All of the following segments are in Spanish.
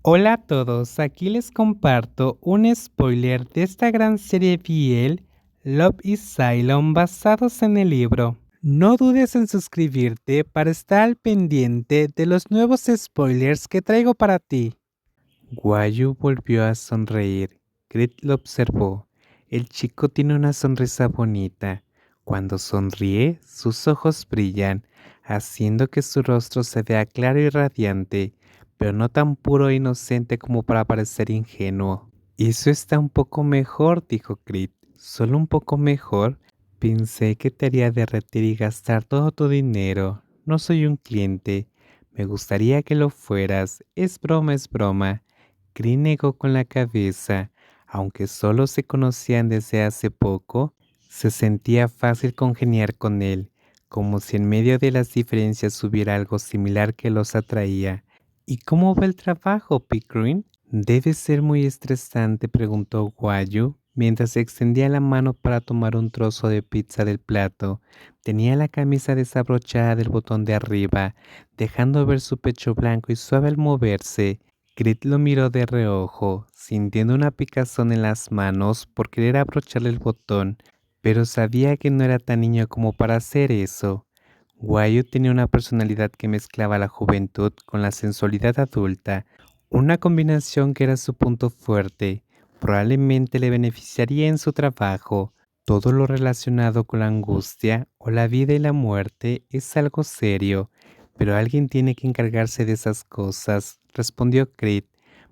Hola a todos, aquí les comparto un spoiler de esta gran serie BL, Love is Cylon, basados en el libro. No dudes en suscribirte para estar al pendiente de los nuevos spoilers que traigo para ti. Guayu volvió a sonreír. Grit lo observó. El chico tiene una sonrisa bonita. Cuando sonríe, sus ojos brillan, haciendo que su rostro se vea claro y radiante, pero no tan puro e inocente como para parecer ingenuo. Eso está un poco mejor, dijo Grit. Solo un poco mejor. Pensé que te haría derretir y gastar todo tu dinero. No soy un cliente. Me gustaría que lo fueras. Es broma, es broma. Cree negó con la cabeza. Aunque solo se conocían desde hace poco, se sentía fácil congeniar con él, como si en medio de las diferencias hubiera algo similar que los atraía. ¿Y cómo va el trabajo, Pickering? Debe ser muy estresante, preguntó Guayu, mientras extendía la mano para tomar un trozo de pizza del plato. Tenía la camisa desabrochada del botón de arriba, dejando ver su pecho blanco y suave al moverse. Grit lo miró de reojo, sintiendo una picazón en las manos por querer abrocharle el botón, pero sabía que no era tan niño como para hacer eso. Guayu tenía una personalidad que mezclaba la juventud con la sensualidad adulta, una combinación que era su punto fuerte. Probablemente le beneficiaría en su trabajo. Todo lo relacionado con la angustia o la vida y la muerte es algo serio, pero alguien tiene que encargarse de esas cosas, respondió Creed.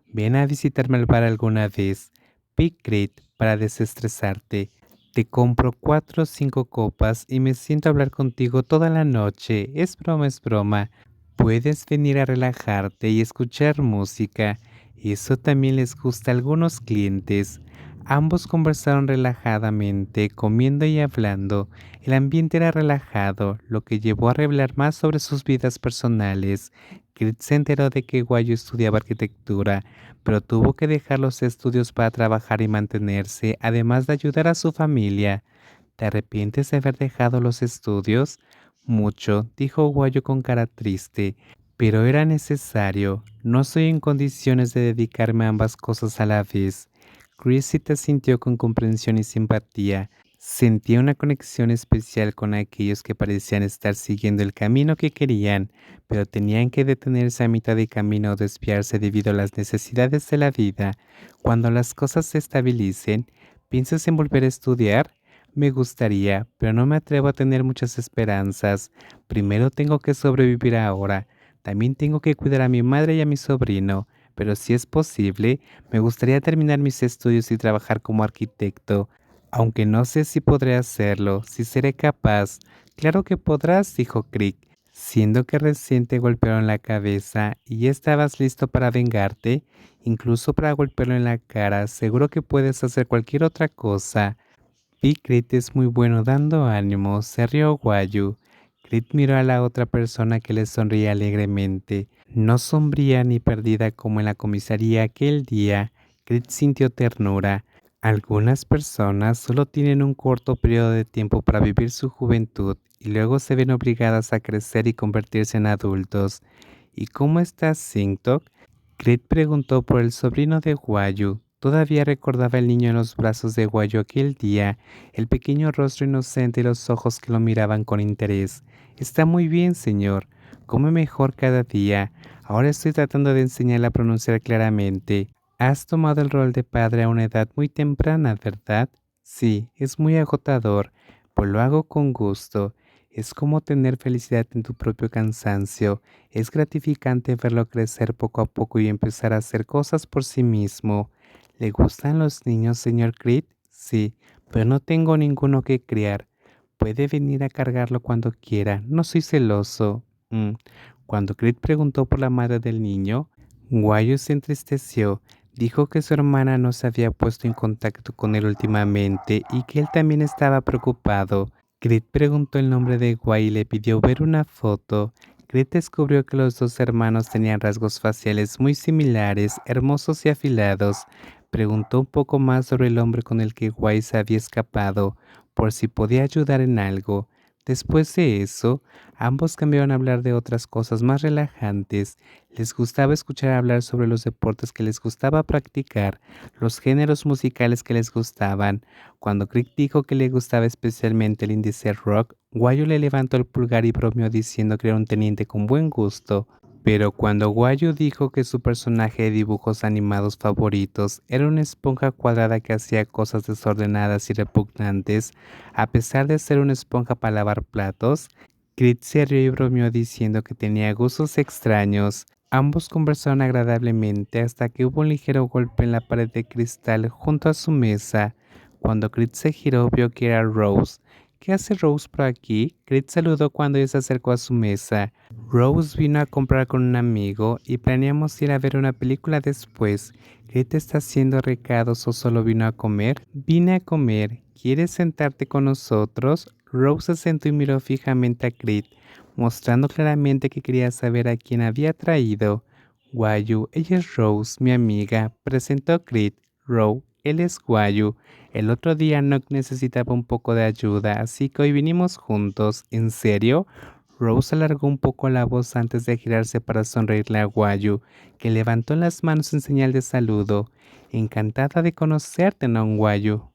Ven a visitarme al bar alguna vez. Pick Creed para desestresarte. Te compro 4 o 5 copas y me siento a hablar contigo toda la noche. Es broma, es broma. Puedes venir a relajarte y escuchar música. Eso también les gusta a algunos clientes. Ambos conversaron relajadamente, comiendo y hablando. El ambiente era relajado, lo que llevó a revelar más sobre sus vidas personales. Krit se enteró de que Guayo estudiaba arquitectura, pero tuvo que dejar los estudios para trabajar y mantenerse, además de ayudar a su familia. ¿Te arrepientes de haber dejado los estudios? Mucho, dijo Guayo con cara triste, pero era necesario. No soy en condiciones de dedicarme a ambas cosas a la vez. Chrissy te sintió con comprensión y simpatía. Sentía una conexión especial con aquellos que parecían estar siguiendo el camino que querían, pero tenían que detenerse a mitad de camino o desviarse debido a las necesidades de la vida. Cuando las cosas se estabilicen, ¿piensas en volver a estudiar? Me gustaría, pero no me atrevo a tener muchas esperanzas. Primero tengo que sobrevivir ahora. También tengo que cuidar a mi madre y a mi sobrino. Pero si es posible, me gustaría terminar mis estudios y trabajar como arquitecto. Aunque no sé si podré hacerlo, si seré capaz. Claro que podrás, dijo Crick, siendo que recién te golpearon la cabeza y ya estabas listo para vengarte, incluso para golpearlo en la cara. Seguro que puedes hacer cualquier otra cosa. Y Crit es muy bueno dando ánimos, se rió Guayu. Crit miró a la otra persona que le sonreía alegremente. No sombría ni perdida como en la comisaría aquel día. Crit sintió ternura. Algunas personas solo tienen un corto periodo de tiempo para vivir su juventud y luego se ven obligadas a crecer y convertirse en adultos. ¿Y cómo estás, Singtok? Crit preguntó por el sobrino de Guayu. Todavía recordaba el niño en los brazos de Guayu aquel día, el pequeño rostro inocente y los ojos que lo miraban con interés. Está muy bien, señor. Come mejor cada día. Ahora estoy tratando de enseñarle a pronunciar claramente. Has tomado el rol de padre a una edad muy temprana, ¿verdad? Sí, es muy agotador, pues lo hago con gusto. Es como tener felicidad en tu propio cansancio. Es gratificante verlo crecer poco a poco y empezar a hacer cosas por sí mismo. ¿Le gustan los niños, señor Creed? Sí, pero no tengo ninguno que criar. Puede venir a cargarlo cuando quiera. No soy celoso. Cuando Creed preguntó por la madre del niño, Guayo se entristeció. Dijo que su hermana no se había puesto en contacto con él últimamente y que él también estaba preocupado. Creed preguntó el nombre de Guay y le pidió ver una foto. Creed descubrió que los dos hermanos tenían rasgos faciales muy similares, hermosos y afilados. Preguntó un poco más sobre el hombre con el que Guay se había escapado, por si podía ayudar en algo. Después de eso, ambos cambiaron a hablar de otras cosas más relajantes. Les gustaba escuchar hablar sobre los deportes que les gustaba practicar, los géneros musicales que les gustaban. Cuando Crick dijo que le gustaba especialmente el indie rock, Guayo le levantó el pulgar y bromeó diciendo que era un teniente con buen gusto. Pero cuando Guayu dijo que su personaje de dibujos animados favoritos era una esponja cuadrada que hacía cosas desordenadas y repugnantes, a pesar de ser una esponja para lavar platos, Crit se rió y bromeó diciendo que tenía gustos extraños. Ambos conversaron agradablemente hasta que hubo un ligero golpe en la pared de cristal junto a su mesa. Cuando Crit se giró, vio que era Rose. ¿Qué hace Rose por aquí? Crit saludó cuando ella se acercó a su mesa. Rose vino a comprar con un amigo y planeamos ir a ver una película después. ¿Qué está haciendo recados o solo vino a comer? Vine a comer. ¿Quieres sentarte con nosotros? Rose se sentó y miró fijamente a Creed, mostrando claramente que quería saber a quién había traído. Guayu, ella es Rose, mi amiga, presentó Creed. Rose, él es Guayu. El otro día Nock necesitaba un poco de ayuda, así que hoy vinimos juntos. ¿En serio? Rose alargó un poco la voz antes de girarse para sonreírle a Guayu, que levantó las manos en señal de saludo. Encantada de conocerte, non Guayu.